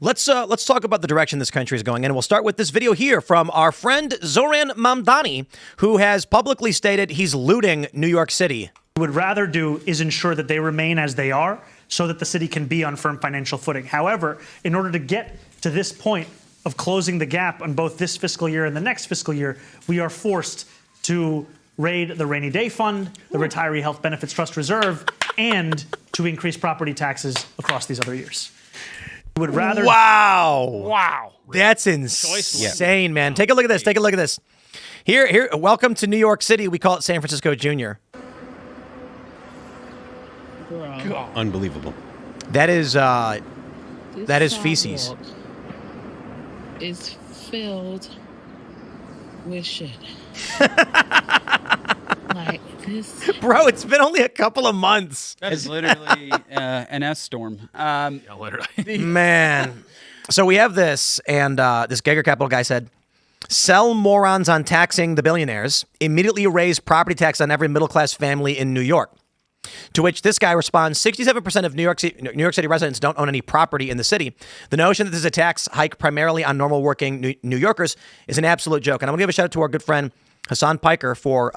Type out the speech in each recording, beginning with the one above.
Let's talk about the direction this country is going in. And we'll start with this video here from our friend Zoran Mamdani, who has publicly stated he's looting New York City. What we would rather do is ensure that they remain as they are so that the city can be on firm financial footing. However, in order to get to this point of closing the gap on both this fiscal year and the next fiscal year, we are forced to raid the rainy day fund, the retiree health benefits trust reserve, and to increase property taxes across these other years. We would rather. Wow. That's insane, man. Take a look at this. Take a look at this. Here. Welcome to New York City. We call it San Francisco Jr. Unbelievable. That is feces. Is filled with shit. Like this. Bro, it's been only a couple of months. That's literally an S storm. Literally. Man. So we have this, and this Geiger Capital guy said, sell morons on taxing the billionaires, immediately raise property tax on every middle-class family in New York. To which this guy responds, 67% of New York City residents don't own any property in the city. The notion that this is a tax hike primarily on normal working New Yorkers is an absolute joke. And I'm going to give a shout out to our good friend Hassan Piker for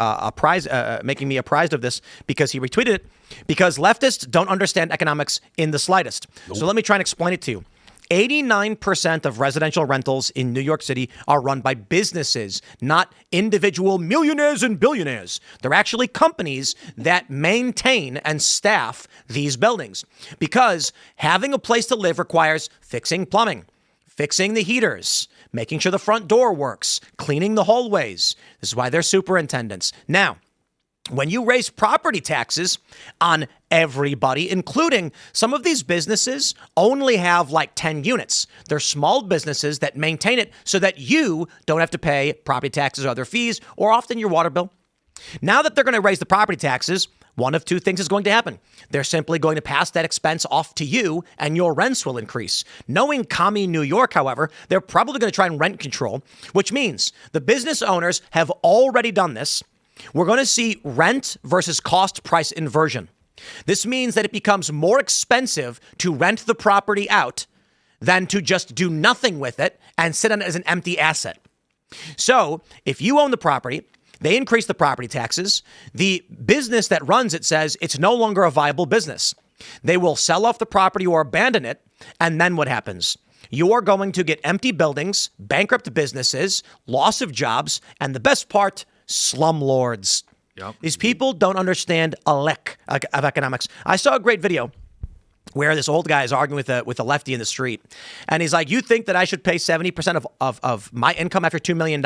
making me apprised of this because he retweeted it, because leftists don't understand economics in the slightest. Nope. So let me try and explain it to you. 89% of residential rentals in New York City are run by businesses, not individual millionaires and billionaires. They're actually companies that maintain and staff these buildings, because having a place to live requires fixing plumbing, fixing the heaters, making sure the front door works, cleaning the hallways. This is why they're superintendents. Now, when you raise property taxes on everybody, including some of these businesses only have like 10 units. They're small businesses that maintain it so that you don't have to pay property taxes or other fees, or often your water bill. Now that they're going to raise the property taxes, one of two things is going to happen. They're simply going to pass that expense off to you, and your rents will increase. Knowing commie New York, however, they're probably going to try and rent control, which means the business owners have already done this. We're going to see rent versus cost price inversion. This means that it becomes more expensive to rent the property out than to just do nothing with it and sit on it as an empty asset. So if you own the property, they increase the property taxes. The business that runs it says it's no longer a viable business. They will sell off the property or abandon it. And then what happens? You are going to get empty buildings, bankrupt businesses, loss of jobs, and the best part, slumlords. Yep. These people don't understand a lick of economics. I saw a great video where this old guy is arguing with a lefty in the street. And he's like, you think that I should pay 70% of my income after $2 million?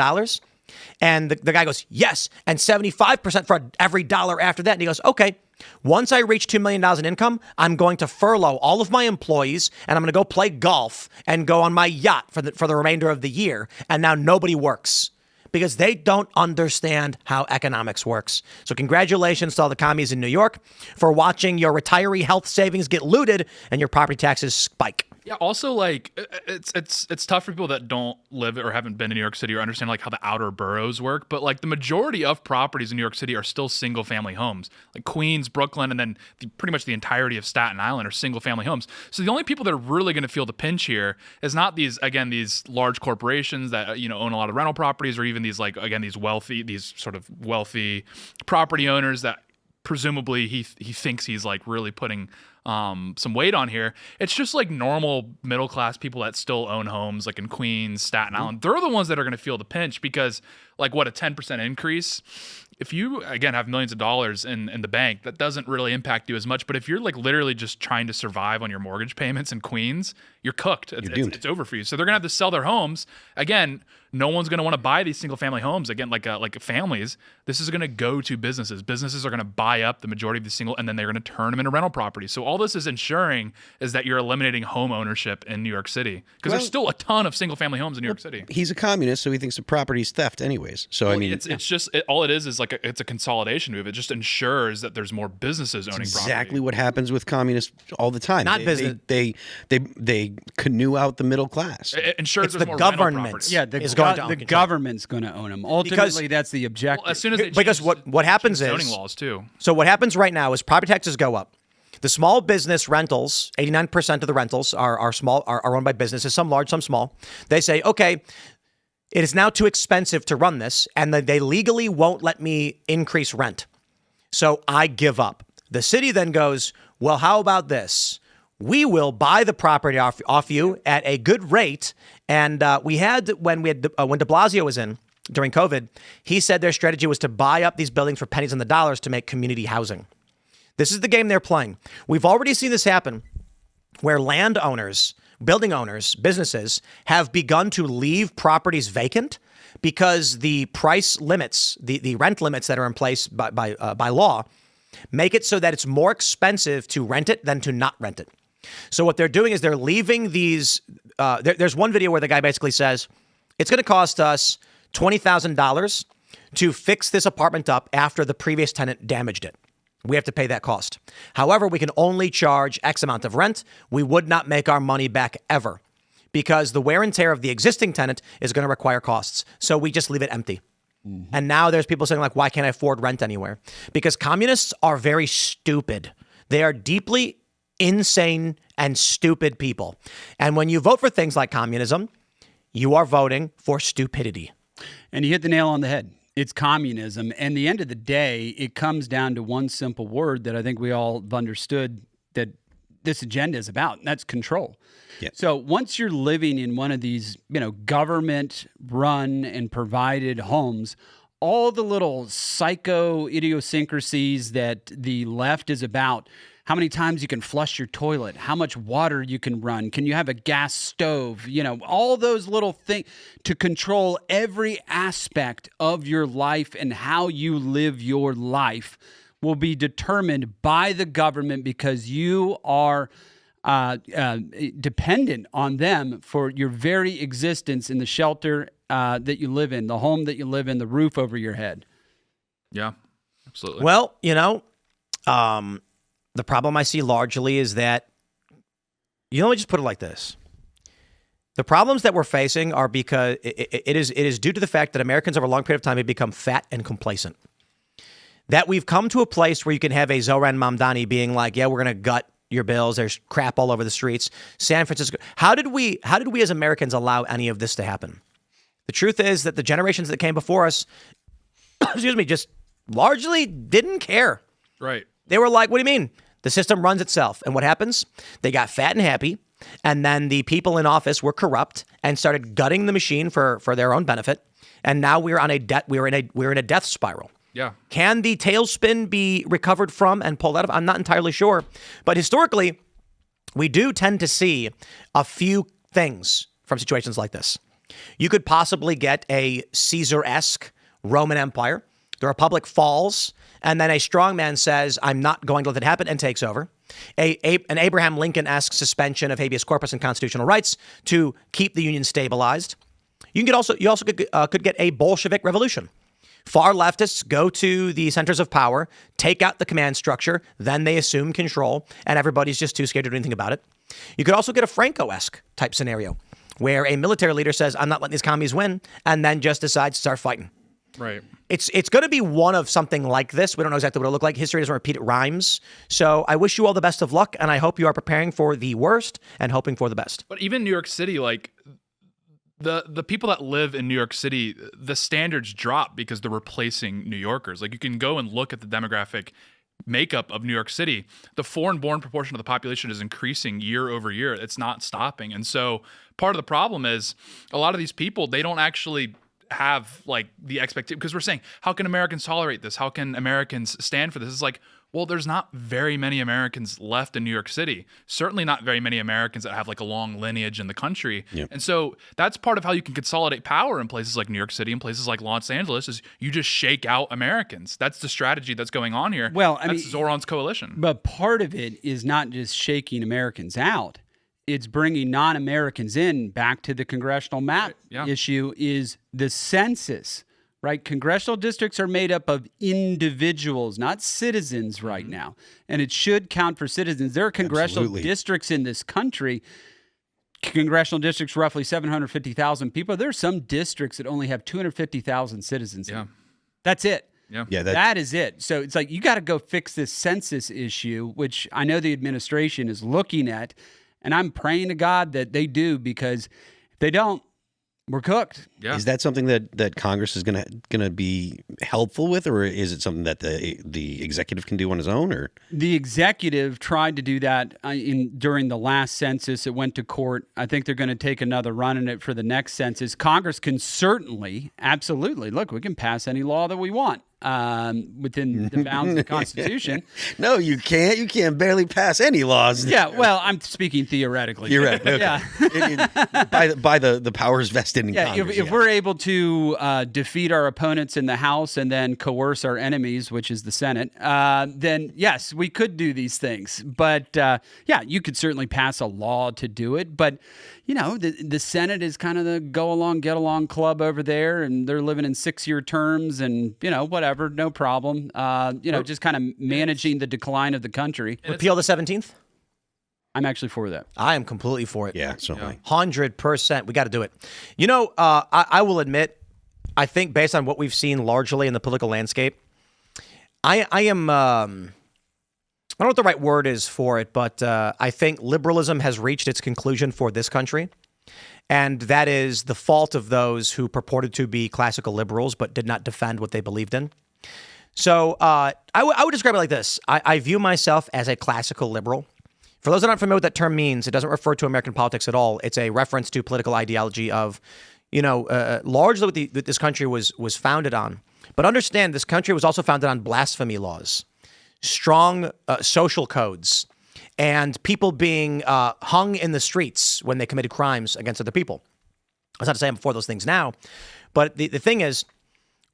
And the guy goes, yes, and 75% for every dollar after that. And he goes, okay, once I reach $2 million in income, I'm going to furlough all of my employees, and I'm going to go play golf and go on my yacht for the remainder of the year. And now nobody works, because they don't understand how economics works. So congratulations to all the commies in New York for watching your retiree health savings get looted and your property taxes spike. Yeah. Also, like, it's tough for people that don't live or haven't been in New York City or understand like how the outer boroughs work. But like the majority of properties in New York City are still single family homes, like Queens, Brooklyn, and then pretty much the entirety of Staten Island are single family homes. So the only people that are really going to feel the pinch here is not these large corporations that own a lot of rental properties, or even these sort of wealthy property owners that presumably he thinks he's like really putting some weight on here. It's just like normal middle class people that still own homes like in Queens, Staten Island. They're the ones that are going to feel the pinch, because like what, a 10% increase, if you again have millions of dollars in the bank, that doesn't really impact you as much. But if you're like literally just trying to survive on your mortgage payments in Queens, you're cooked. It's over for you. So they're gonna have to sell their homes. Again, no one's gonna want to buy these single family homes. Again, like families, this is gonna go to businesses. Businesses are gonna buy up the majority of the single, and then they're gonna turn them into rental properties. So all this is ensuring is that you're eliminating home ownership in New York City, because there's still a ton of single family homes in New York City. He's a communist, so he thinks the property's theft anyways. So I mean, it's just all it is like it's a consolidation move. It just ensures that there's more businesses owning property. Exactly what happens with communists all the time. Not business. They canoe out the middle class. It ensures It's there's the more rental government. property. Yeah, the government's going to own them. Ultimately, that's the objective. Well, as soon as they because what happens is zoning laws too. So what happens right now is property taxes go up. The small business rentals, 89% of the rentals are small, are owned by businesses, some large, some small. They say, okay, it is now too expensive to run this, and they legally won't let me increase rent. So I give up. The city then goes, well, how about this? We will buy the property off you at a good rate. And when de Blasio was in during COVID, he said their strategy was to buy up these buildings for pennies on the dollars to make community housing. This is the game they're playing. We've already seen this happen where landowners, building owners, businesses have begun to leave properties vacant because the price limits, the rent limits that are in place by law, make it so that it's more expensive to rent it than to not rent it. So what they're doing is they're leaving these. There's one video where the guy basically says, it's going to cost us $20,000 to fix this apartment up after the previous tenant damaged it. We have to pay that cost. However, we can only charge X amount of rent. We would not make our money back ever because the wear and tear of the existing tenant is going to require costs. So we just leave it empty. Mm-hmm. And now there's people saying, like, why can't I afford rent anywhere? Because communists are very stupid. They are deeply insane and stupid people. And when you vote for things like communism, you are voting for stupidity. And you hit the nail on the head. It's communism. And the end of the day, it comes down to one simple word that I think we all have understood that this agenda is about, and that's control. Yeah. So once you're living in one of these, government-run and provided homes, all the little psycho idiosyncrasies that the left is about, how many times you can flush your toilet, how much water you can run, can you have a gas stove, all those little things to control every aspect of your life and how you live your life will be determined by the government because you are dependent on them for your very existence in the shelter that you live in, the home that you live in, the roof over your head. Yeah, absolutely. Well, the problem I see largely is that, let me just put it like this. The problems that we're facing are because it is due to the fact that Americans over a long period of time have become fat and complacent. That we've come to a place where you can have a Zoran Mamdani being like, yeah, we're going to gut your bills. There's crap all over the streets. San Francisco. How did we as Americans allow any of this to happen? The truth is that the generations that came before us, just largely didn't care. Right. They were like, what do you mean? The system runs itself. And what happens? They got fat and happy. And then the people in office were corrupt and started gutting the machine for their own benefit. And now we're in a death spiral. Yeah. Can the tailspin be recovered from and pulled out of? I'm not entirely sure. But historically, we do tend to see a few things from situations like this. You could possibly get a Caesar-esque Roman Empire. The Republic falls, and then a strongman says, I'm not going to let it happen, and takes over. An Abraham Lincoln-esque suspension of habeas corpus and constitutional rights to keep the Union stabilized. You also could get a Bolshevik revolution. Far leftists go to the centers of power, take out the command structure, then they assume control, and everybody's just too scared to do anything about it. You could also get a Franco-esque type scenario, where a military leader says, I'm not letting these commies win, and then just decides to start fighting. Right. It's going to be one of something like this. We don't know exactly what it'll look like. History doesn't repeat, it rhymes. So I wish you all the best of luck, and I hope you are preparing for the worst and hoping for the best. But even New York City, like the people that live in New York City, the standards drop because they're replacing New Yorkers. Like you can go and look at the demographic makeup of New York City. The foreign-born proportion of the population is increasing year over year. It's not stopping. And so part of the problem is a lot of these people, they don't actually have like the expectation, because we're saying, how can Americans tolerate this? How can Americans stand for this? It's like, well, there's not very many Americans left in New York City. Certainly not very many Americans that have like a long lineage in the country. Yep. And so that's part of how you can consolidate power in places like New York City and places like Los Angeles is you just shake out Americans. That's the strategy that's going on here. Well, that's Zoran's coalition. But part of it is not just shaking Americans out. It's bringing non-Americans in. Back to the congressional map issue is the census, right? Congressional districts are made up of individuals, not citizens right now. And it should count for citizens. There are congressional districts in this country. Congressional districts, roughly 750,000 people. There are some districts that only have 250,000 citizens. Yeah. That's it. Yeah. Yeah, That is it. So it's like you got to go fix this census issue, which I know the administration is looking at, and I'm praying to God that they do, because if they don't, we're cooked. Yeah. Is that something that Congress is gonna be helpful with, or is it something that the executive can do on his own? Or The executive tried to do that during the last census. It went to court. I think they're going to take another run at it for the next census. Congress can certainly, absolutely, look, we can pass any law that we want within the bounds of the Constitution. no, you can't. You can't barely pass any laws. Yeah, well, I'm speaking theoretically. You're right. Okay. Yeah. by the powers vested in Yeah, Congress. if we're able to defeat our opponents in the House and then coerce our enemies, which is the Senate, then yes, we could do these things. But yeah, you could certainly pass a law to do it. But you know, the Senate is kind of the go along, get along club over there, and they're living in 6-year terms, and you know, whatever, no problem. You know, just kind of managing the decline of the country. Repeal the 17th? I'm actually for that. I am completely for it. Yeah, certainly. 100%. We got to do it. You know, I will admit, I think based on what we've seen largely in the political landscape, I am, I don't know what the right word is for it, but I think liberalism has reached its conclusion for this country. And that is the fault of those who purported to be classical liberals but did not defend what they believed in. So I would describe it like this. I view myself as a classical liberal. For those that aren't familiar with what that term means, it doesn't refer to American politics at all. It's a reference to political ideology of, you know, largely what this country was founded on. But understand, this country was also founded on blasphemy laws, strong social codes, and people being hung in the streets when they committed crimes against other people. That's not to say I'm for those things now, but the thing is,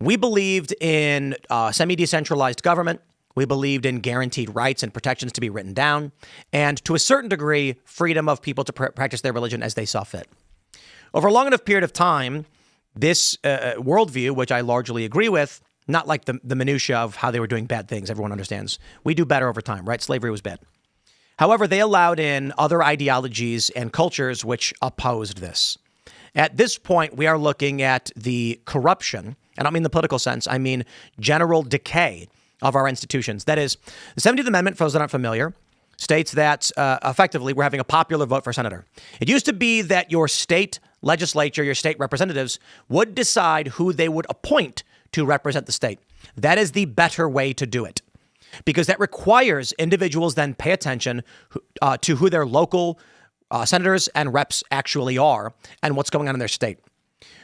we believed in semi-decentralized government. We believed in guaranteed rights and protections to be written down, and to a certain degree, freedom of people to practice their religion as they saw fit. Over a long enough period of time, this worldview, which I largely agree with, not like the minutia of how they were doing bad things, everyone understands. We do better over time, right? Slavery was bad. However, they allowed in other ideologies and cultures which opposed this. At this point, we are looking at the corruption. I don't mean the political sense. I mean general decay of our institutions. That is, the 17th Amendment, for those that aren't familiar, states that effectively we're having a popular vote for senator. It used to be that your state legislature, your state representatives would decide who they would appoint to represent the state. That is the better way to do it, because that requires individuals then pay attention to who their local senators and reps actually are and what's going on in their state.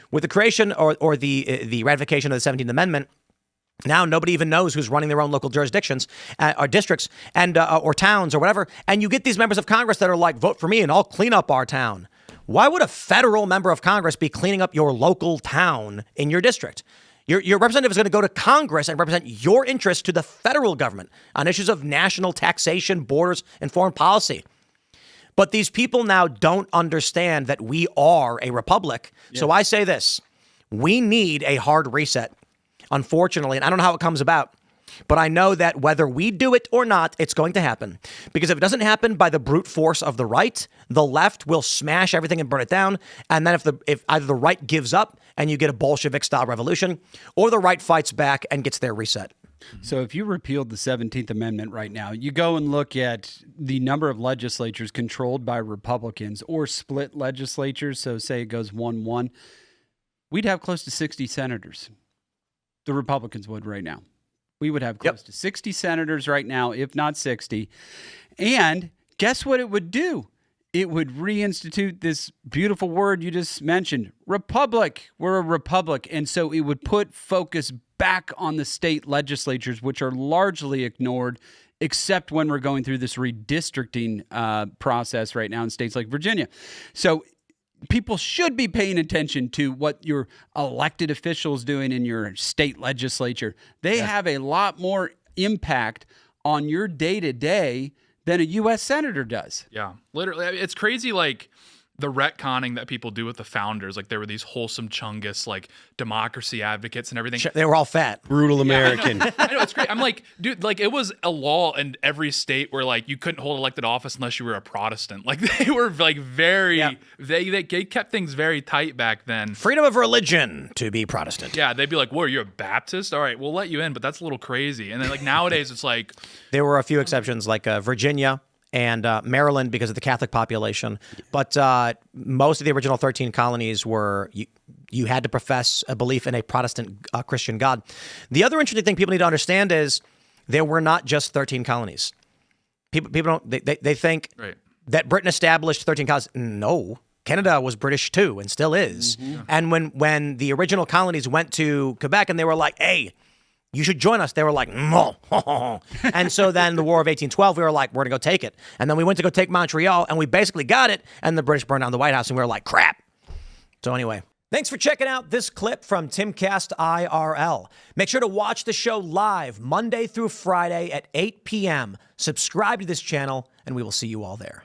With the creation or the ratification of the 17th Amendment, now nobody even knows who's running their own local jurisdictions or districts and or towns or whatever. And you get these members of Congress that are like, vote for me and I'll clean up our town. Why would a federal member of Congress be cleaning up your local town in your district? Your representative is going to go to Congress and represent your interests to the federal government on issues of national taxation, borders, and foreign policy. But these people now don't understand that we are a republic. Yeah. So I say this, we need a hard reset. Unfortunately, and I don't know how it comes about, but I know that whether we do it or not, it's going to happen. Because if it doesn't happen by the brute force of the right, the left will smash everything and burn it down. And then if either the right gives up and you get a Bolshevik-style revolution, or the right fights back and gets their reset. So if you repealed the 17th Amendment right now, you go and look at the number of legislatures controlled by Republicans or split legislatures, so say it goes 1-1, we'd have close to 60 senators. The Republicans would right now. We would have close to 60 senators right now, if not 60. And guess what it would do? It would reinstitute this beautiful word you just mentioned, republic. We're a republic. And so it would put focus back on the state legislatures, which are largely ignored, except when we're going through this redistricting process right now in states like Virginia. So people should be paying attention to what your elected officials doing in your state legislature. They have a lot more impact on your day-to-day than a U.S. senator does. Yeah, literally. It's crazy, like, the retconning that people do with the founders, like there were these wholesome Chungus, like democracy advocates and everything. They were all fat. Brutal American. I know, it's great. I'm like, dude, like it was a law in every state where like you couldn't hold elected office unless you were a Protestant. Like they were like very, they kept things very tight back then. Freedom of religion to be Protestant. Yeah, they'd be like, "Whoa, you're a Baptist? All right, we'll let you in, but that's a little crazy." And then like nowadays, it's like There were a few exceptions, like Virginia and Maryland, because of the Catholic population. But most of the original 13 colonies were you had to profess a belief in a Protestant Christian God. The other interesting thing people need to understand is there were not just 13 colonies. People don't they think right. that Britain established 13 colonies. No. Canada was British too and still is. Mm-hmm. And when the original colonies went to Quebec and they were like, hey, you should join us, they were like, no. And so then the War of 1812, we were like, we're going to go take it. And then we went to go take Montreal and we basically got it. And the British burned down the White House and we were like, crap. So anyway, thanks for checking out this clip from Timcast IRL. Make sure to watch the show live Monday through Friday at 8 p.m. Subscribe to this channel and we will see you all there.